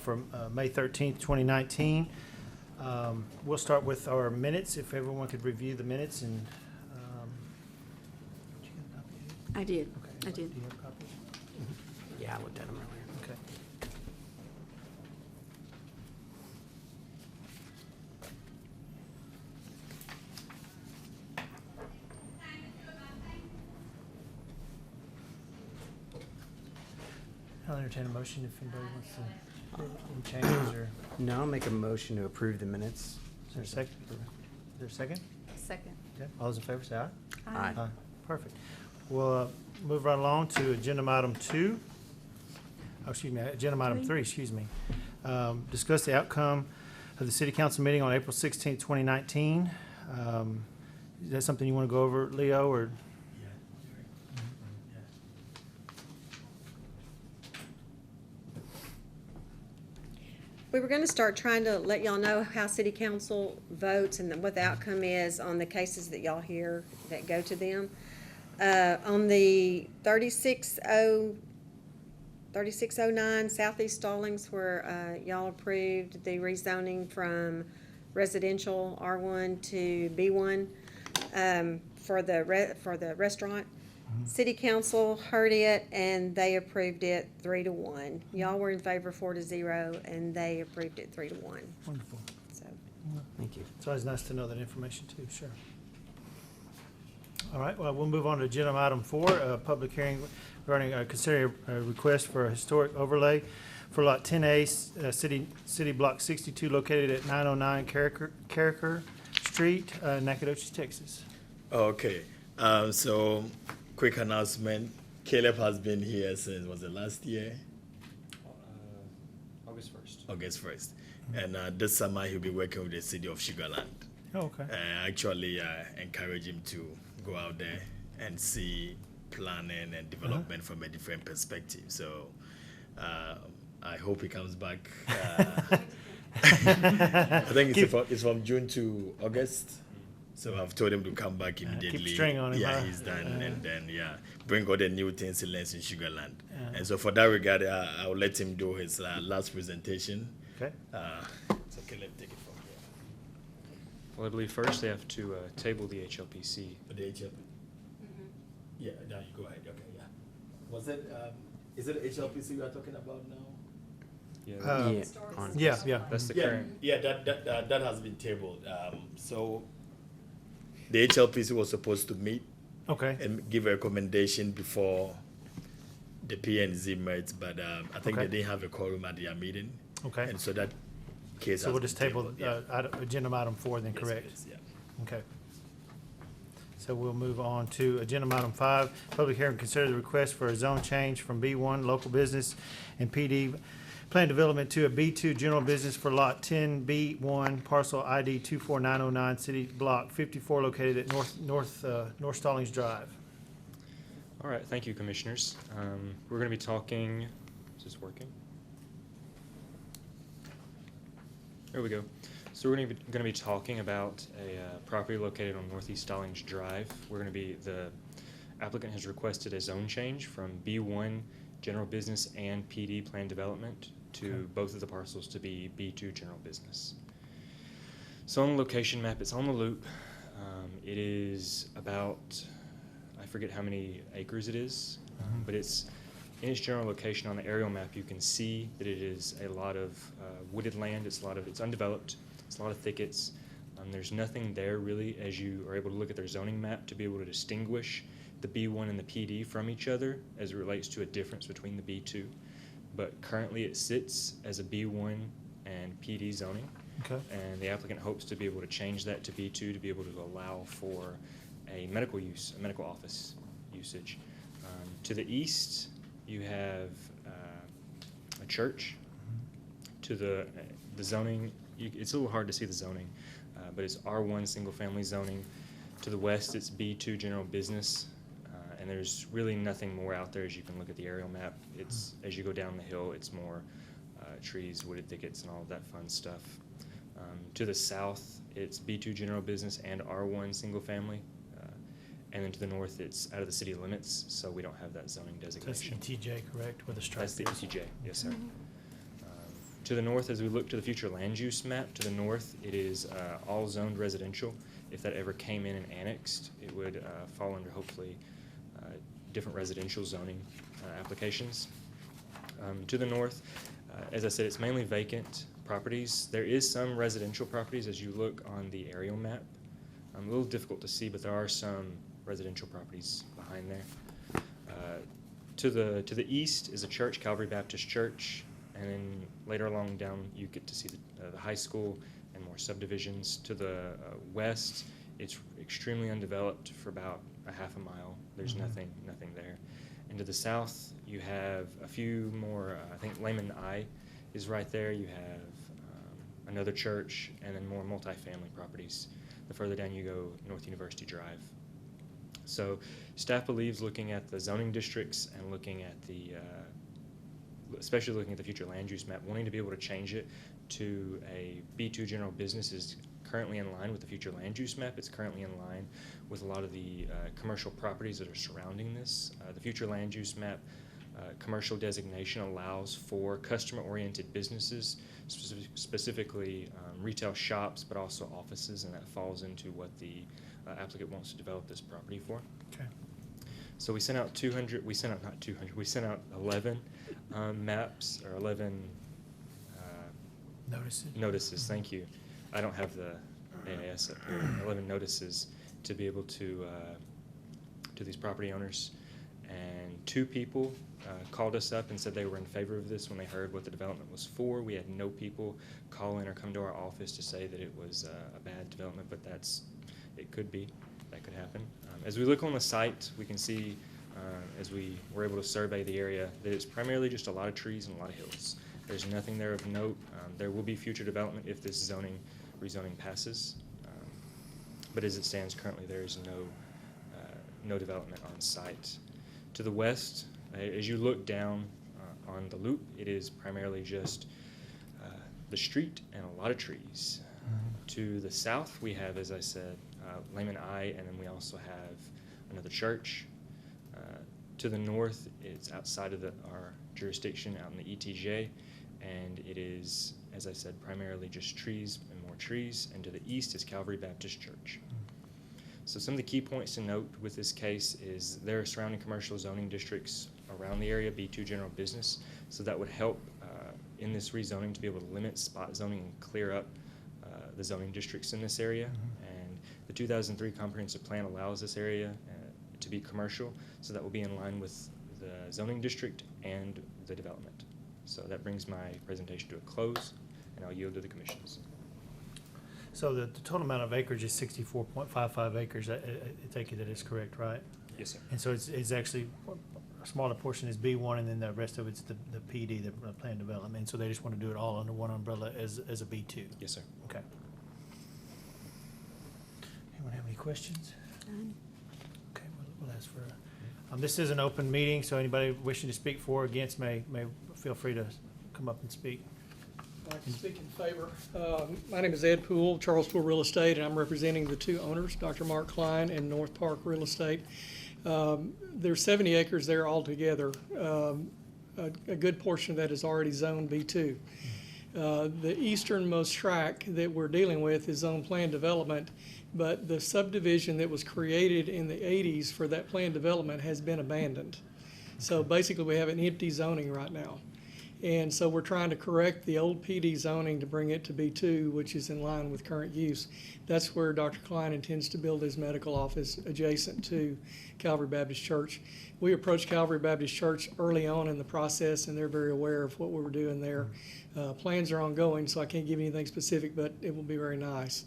for May 13th, 2019. We'll start with our minutes, if everyone could review the minutes and. Did you get a copy? I did. Okay. I did. Do you have a copy? Yeah, I looked at them earlier. Okay. I'll entertain a motion if anybody wants to, any changes or, No, I'll make a motion to approve the minutes. is there a second? Is there a second? Second. Okay, all those in favor say aye. Aye. Perfect. We'll move right along to agenda item 2. Oh, excuse me, agenda item 3, excuse me. Discuss the outcome of the city council meeting on April 16th, 2019. Is that something you want to go over, Leo, or? We were going to start trying to let y'all know how city council votes and what the outcome is on the cases that y'all hear that go to them. On the 3609 Southeast Stallings, where y'all approved the rezoning from residential R1 to B1 for the restaurant. City council heard it and they approved it 3-1. Y'all were in favor 4-0 and they approved it 3-1. Wonderful. So, Thank you. It's always nice to know that information too, sure. All right, well, we'll move on to agenda item 4, public hearing regarding considering a request for a historic overlay for lot 10A, City Block 62, located at 909 Carricker Street, Nacogdoches, Texas. Okay, so quick announcement. Caleb has been here since, was it last year? August 1st. August 1st. And this summer he'll be working with the city of Sugar Land. Oh, okay. Actually, encourage him to go out there and see planning and development from a different perspective. So I hope he comes back. I think it's from June to August. So I've told him to come back immediately. Keep string on him, Yeah, huh? he's done. And then, bring all the new things he learns in Sugar Land. And so for that regard, I'll let him do his last presentation. Okay. So Caleb, take it from here. Well, I believe first they have to table the HLPC. For the HLP? Yeah, now you go ahead. Okay, yeah. Was it, is it HLPC we are talking about now? Yeah, Yeah, on- Yeah. that's the Yeah, current. yeah, that has been tabled. So the HLPC was supposed to meet Okay. and give a recommendation before the P&Z met, but I think Okay. they didn't have a quorum at their meeting. Okay. And so that case So has we'll been just table yeah. agenda item 4 then, Yes, correct? please, yeah. Okay. So we'll move on to agenda item 5, public hearing, consider the request for a zone change from B1 local business and PD plan development to a B2 general business for lot 10B1 parcel ID 24909 City Block 54 located at North Stallings Drive. All right, thank you, commissioners. We're going to be talking, is this working? There we go. So we're going to be talking about a property located on Northeast Stallings Drive. The applicant has requested a zone change from B1 general business and PD plan development to Okay. both of the parcels to be B2 general business. So on the location map, it's on the loop. It is about, I forget how many acres it is, but it's in its general location on the aerial map. You can see that it is a lot of wooded land. It's undeveloped. It's a lot of thickets. There's nothing there really, as you are able to look at their zoning map, to be able to distinguish the B1 and the PD from each other as it relates to a difference between the B2. But currently it sits as a B1 and PD zoning. Okay. And the applicant hopes to be able to change that to B2 to be able to allow for a medical use, a medical office usage. To the east, you have a church. To the zoning, it's a little hard to see the zoning, but it's R1 single-family zoning. To the west, it's B2 general business, and there's really nothing more out there as you can look at the aerial map. It's as you go down the hill, it's more trees, wooded thickets, and all of that fun stuff. To the south, it's B2 general business and R1 single family. And then to the north, it's out of the city limits, so we don't have that zoning That's designation. ETJ, correct, with a stripe? That's the ETJ, yes, sir. To the north, as we look to the future land use map, to the north, it is all zoned residential. If that ever came in and annexed, it would fall under hopefully different residential zoning applications. To the north, as I said, it's mainly vacant properties. There is some residential properties as you look on the aerial map. A little difficult to see, but there are some residential properties behind there. To the east is a church, Calvary Baptist Church, and then later along down you get to see the high school and more subdivisions. To the west, it's extremely undeveloped for about a half a mile. There's nothing there. And to the south, you have a few more. I think Lehman I is right there. You have another church, and then more multifamily properties. The further down you go, North University Drive. So staff believes, looking at the zoning districts and looking at especially looking at the future land use map, wanting to be able to change it to a B2 general business is currently in line with the future land use map. It's currently in line with a lot of the commercial properties that are surrounding this. The future land use map commercial designation allows for customer-oriented businesses, specifically retail shops, but also offices, and that falls into what the applicant wants to develop this property for. Okay. So we sent out 11 maps, or 11 notices, thank you. I don't have the AIS up here. 11 notices to be able to these property owners. And 2 people called us up and said they were in favor of this when they heard what the development was for. We had no people call in or come to our office to say that it was a bad development, but it could be. That could happen. As we look on the site, we can see, as we were able to survey the area, that it's primarily just a lot of trees and a lot of hills. There's nothing there of note. There will be future development if this rezoning passes. But as it stands currently, there is no development on site. To the west, as you look down on the loop, it is primarily just the street and a lot of trees. To the south, we have, as I said, Lehman I, and then we also have another church. To the north, it's outside of our jurisdiction, out in the ETJ, and it is, as I said, primarily just trees and more trees. And to the east is Calvary Baptist Church. So some of the key points to note with this case is there are surrounding commercial zoning districts around the area, B2 general business, so that would help in this rezoning to be able to limit spot zoning and clear up the zoning districts in this area. And the 2003 comprehensive plan allows this area to be commercial, so that will be in line with the zoning district and the development. So that brings my presentation to a close, and I'll yield to the commissions. So the total amount of acreage is 64.55 acres. I take it that is correct, right? Yes, sir. And so it's actually, a smaller portion is B1, and then the rest of it's the PD, the planned development. So they just want to do it all under one umbrella as a B2? Yes, sir. Okay. Anyone have any questions? None. Okay, we'll ask for, this is an open meeting, so anybody wishing to speak for or against may feel free to come up and speak. I'd like to speak in favor. My name is Ed Poole, Charles Poole Real Estate, and I'm representing the 2 owners, Dr. Mark Klein and North Park Real Estate. There's 70 acres there altogether. A good portion of that is already zoned B2. The easternmost tract that we're dealing with is zone plan development, but the subdivision that was created in the 80s for that plan development has been abandoned. So basically we have an empty zoning right now. And so we're trying to correct the old PD zoning to bring it to B2, which is in line with current use. That's where Dr. Klein intends to build his medical office adjacent to Calvary Baptist Church. We approached Calvary Baptist Church early on in the process, and they're very aware of what we were doing there. Plans are ongoing, so I can't give you anything specific, but it will be very nice.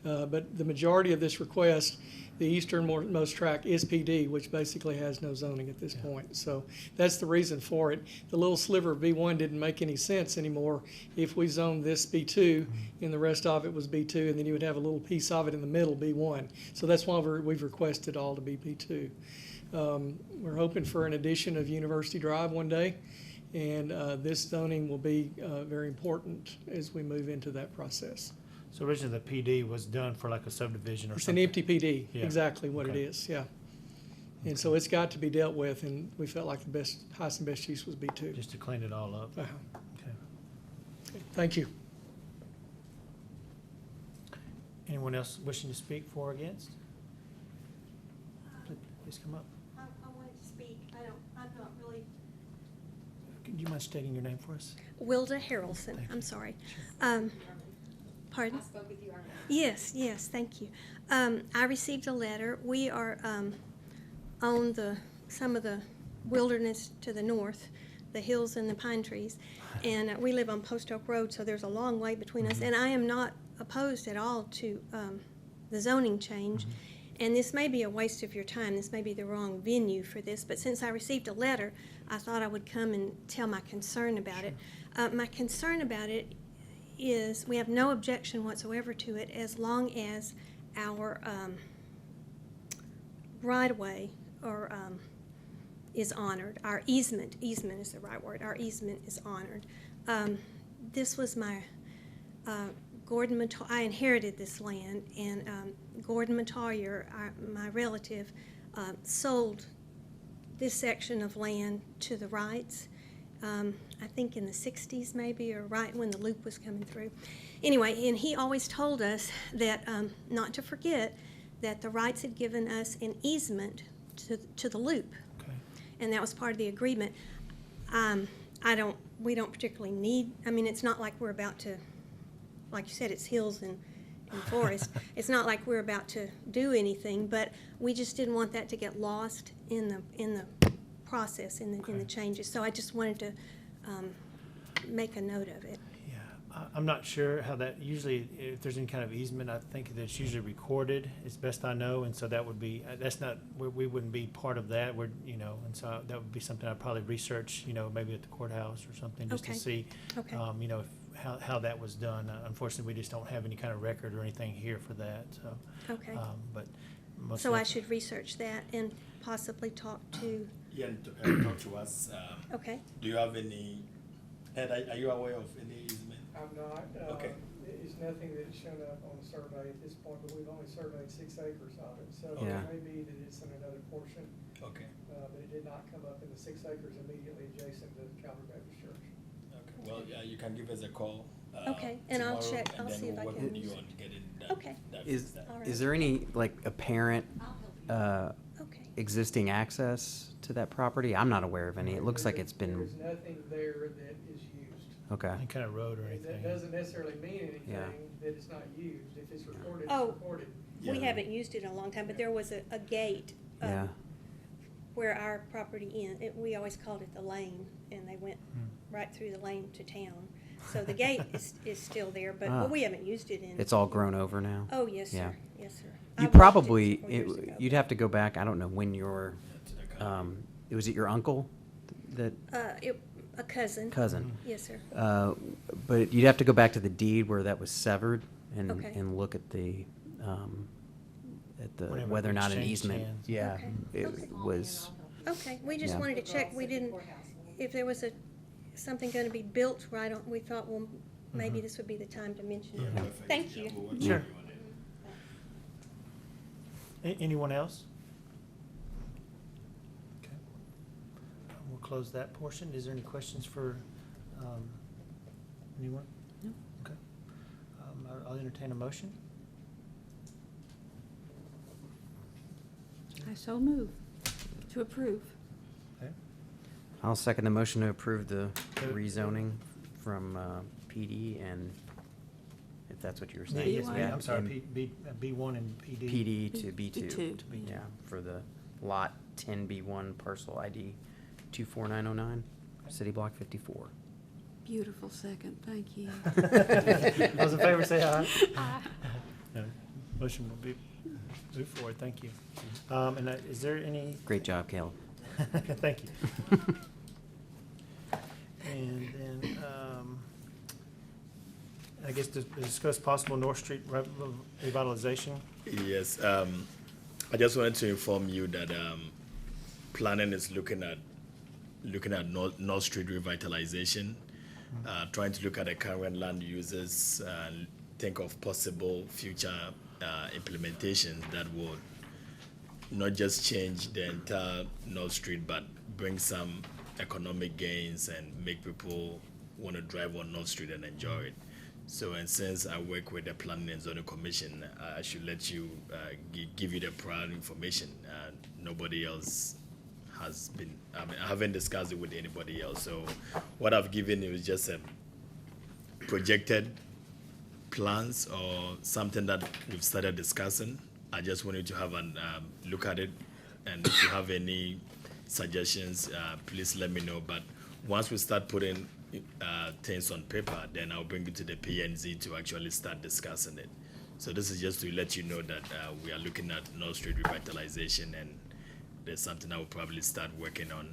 But the majority of this request, the easternmost tract is PD, which basically has no zoning at this point. So that's the reason for it. The little sliver of B1 didn't make any sense anymore if we zoned this B2 and the rest of it was B2, and then you would have a little piece of it in the middle, B1. So that's why we've requested all to be B2. We're hoping for an addition of University Drive one day, and this zoning will be very important as we move into that process. So originally the PD was done for like a subdivision or It's something? an empty PD, Yeah. exactly what it Okay. is, yeah. And so it's got to be dealt with, and we felt like the highest and best use was B2. Just to clean it all up? Uh-huh. Okay. Thank you. Anyone else wishing to speak for or against? Please come up. I wanted to speak. I'm not really. Do you mind stating your name for us? Wilda Harrelson, Thank I'm you. sorry. Pardon? I spoke with you earlier. Yes, thank you. I received a letter. We are on some of the wilderness to the north, the hills and the pine trees, and we live on Post Oak Road, so there's a long way between us. And I am not opposed at all to the zoning change. And this may be a waste of your time. This may be the wrong venue for this, but since I received a letter, I thought I would come and tell my concern about it. My concern about it is we have no objection whatsoever to it as long as our right-of-way or is honored. Our easement is the right word, our easement is honored. This was my Gordon Matoyer, I inherited this land, and Gordon Matoyer, my relative, sold this section of land to the Wrights, I think in the 60s maybe, or right when the loop was coming through. Anyway, and he always told us that, not to forget, that the Wrights had given us an easement to the loop, Okay. and that was part of the agreement. We don't particularly need, I mean, it's not like we're about to, like you said, it's hills and forest. It's not like we're about to do anything, but we just didn't want that to get lost in the process, in the changes. So I just wanted to make a note of it. Yeah, I'm not sure how that, usually if there's any kind of easement, I think that it's usually recorded, as best I know, and so that would be, that's not, we wouldn't be part of that, we're, and so that would be something I'd probably research, maybe at the courthouse or something, just to Okay. see, Okay. how that was done. Unfortunately, we just don't have any kind of record or anything here for that, so. Okay. But most So I likely- should research that and possibly talk to, Yeah, and talk to us. okay. Do you have any, Ed, are you aware of any easement? I'm not. Okay. It's nothing that's shown up on the survey at this point, but we've only surveyed 6 acres of it. So Yeah. it may be that it's in another portion, Okay, but it did not come up in the 6 acres immediately adjacent to Calvary Baptist Church. okay. Well, yeah, you can give us a call. Okay, and I'll tomorrow, check. I'll see if I And then can we'll work with you research. on getting that. Okay. that Is, fixed up. All right. is there any, like, apparent, Okay. existing access to that property? I'm not aware of any. It looks like it's been, There's nothing there that is used. okay. Any kind of road or That anything. doesn't necessarily mean anything Yeah. that it's not used. If it's recorded, it's Oh. recorded. We Yeah. haven't used it in a long time, but there was a gate Yeah. where our property we always called it the lane, and they went Hmm. right through the lane to town. So the gate is still there, but Ah. we haven't used it in. It's all grown over now? Oh, yes, Yeah. sir. Yes, sir. I You watched it probably, several years ago. you'd have to go back, I don't know when your, Yeah, to the county. was it your uncle? That, A cousin. cousin? Yes, sir. But you'd have to go back to the deed where that was severed and, Okay. and look at the, Whenever whether or not an exchanged easement. hands. Yeah, Okay. it Okay. was, Okay, we just Yeah. wanted to check. We didn't, if there was something gonna be built right on, we thought, well, maybe this would be the time to mention it. Perfect. Thank Yeah, you. we'll work Sure. with you on it. Anyone else? Okay. We'll close that portion. Is there any questions for anyone? No. Okay. I'll entertain a motion. I so move to approve. Okay. I'll second the motion to approve the Okay. rezoning from PD and, if that's what you were Yeah, saying. yes, B1. ma'am. I'm sorry, and B1 and PD. PD to B2. B2. Yeah, for the lot 10B1 parcel ID 24909, City Block 54. Beautiful second, thank you. Those in favor say aye. Aye. No, motion will be moved forward. Thank you. And is there any? Great job, Caleb. Thank you. And then, I guess to discuss possible North Street revitalization. Yes, I just wanted to inform you that planning is looking at North Street revitalization, trying to look at the current land uses and think of possible future implementations that would not just change the entire North Street, but bring some economic gains and make people want to drive on North Street and enjoy it. So, and since I work with the Planning and Zoning Commission, I should let you give you the prior information. Nobody else has been. I mean, I haven't discussed it with anybody else. So, what I've given you is just a projected plans or something that we've started discussing. I just want you to have a look at it, and if you have any suggestions, please let me know. But once we start putting things on paper, then I'll bring it to the PNZ to actually start discussing it. So this is just to let you know that we are looking at North Street revitalization, and there's something I will probably start working on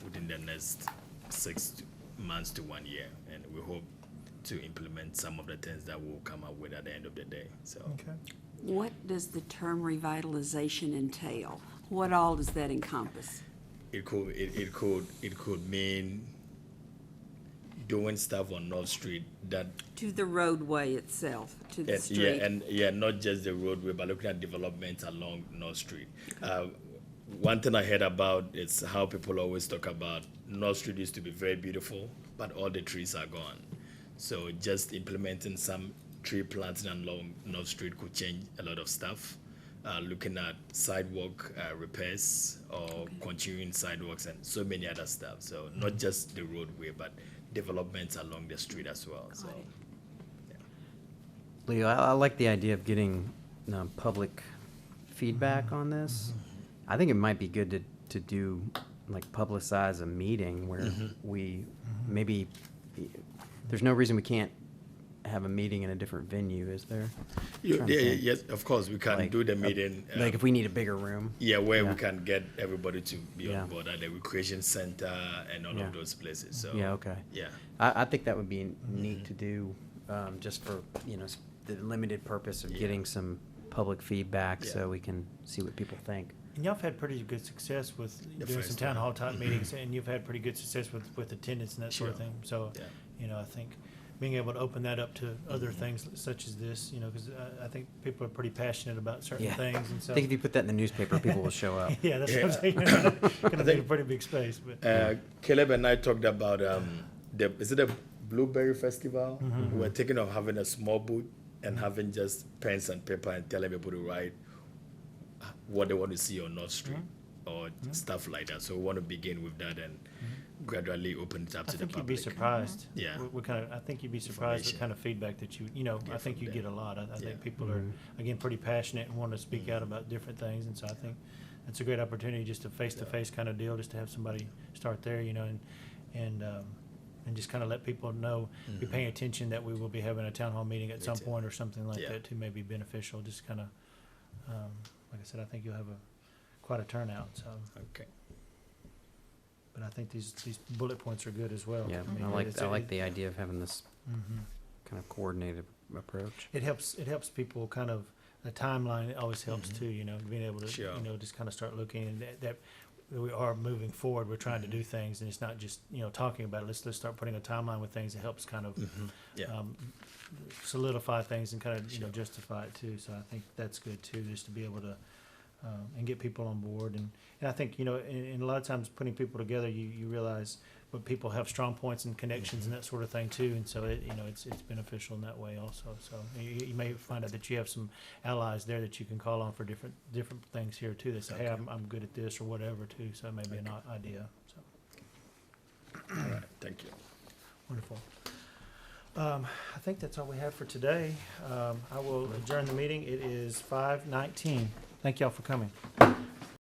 within the next 6 months to 1 year, and we hope to implement some of the things that we'll come up with at the end of the day. So. Okay. What does the term revitalization entail? What all does that encompass? It could mean doing stuff on North Street that To the roadway itself, to the street? not just the roadway, but looking at development along North Street. One thing I heard about is how people always talk about North Street used to be very beautiful, but all the trees are gone. So just implementing some tree planting along North Street could change a lot of stuff. Looking at sidewalk repairs or continuing sidewalks and so many other stuff. So not just the roadway, but developments along the street as well. So, Leo, I like the idea of getting public feedback on this. I think it might be good to do, like, publicize a meeting where we maybe, there's no reason we can't have a meeting in a different venue, is there? yes, of course, we can Like do the meeting. Like if we need a bigger room. where Yeah. we can get everybody to be Yeah. on board at the recreation center and all Yeah. of those places. So Yeah, okay. yeah. I think that would be neat to do, just for, the limited purpose of Yeah. getting some public feedback Yeah. so we can see what people think. And y'all have had pretty good success with The doing first some town one. hall type meetings, and you've had pretty good success with attendance and that sort of Sure. thing. So, Yeah. I think being able to open that up to other things such as this, because I think people are pretty passionate about certain Yeah. things, and so. I think if you put that in the newspaper, people will show up. Yeah, that's what I'm saying. Gonna be a pretty big space, but. Caleb and I talked about is it a Blueberry Festival? We're thinking of having a small booth and having just pens and paper and telling people to write what they want to see on North Street or stuff like that. So we want to begin with that and gradually open it up I to the think you'd public. be surprised. Yeah. I think you'd be surprised the Information. kind of feedback that I think you from get a them. lot. I Yeah. think people are, again, pretty passionate and want to speak out about different things, and so I think that's a great opportunity, just a face-to-face kind of deal, just to have somebody start there, and just kind of let people know, be paying attention that we will be having a town hall meeting at some too. point or something like Yeah. that too, may be beneficial, just kind of, like I said, I think you'll have quite a turnout, so. Okay. But I think these bullet points are good as well. Yeah, mean, I like it's- the idea of having this Mhm. kind of coordinated approach. It helps people kind of, the timeline always helps too, being able to, Sure. just kind of start looking, and that we are moving forward, we're trying to do things, and it's not just, talking about it, let's start putting a timeline with things that helps kind of Yeah. solidify things and kind of, Sure. justify it too, so I think that's good too, just to be able to, and get people on board, and I think, in a lot of times putting people together, you realize what people have strong points and connections and that sort of thing too, and so it's beneficial in that way also, so you may find out that you have some allies there that you can call on for different things here too, that say, hey, I'm good at this or whatever too, so it may be an idea, so, All right. Thank you. wonderful. I think that's all we have for today. I will adjourn the meeting. It is 5:19. Thank y'all for coming.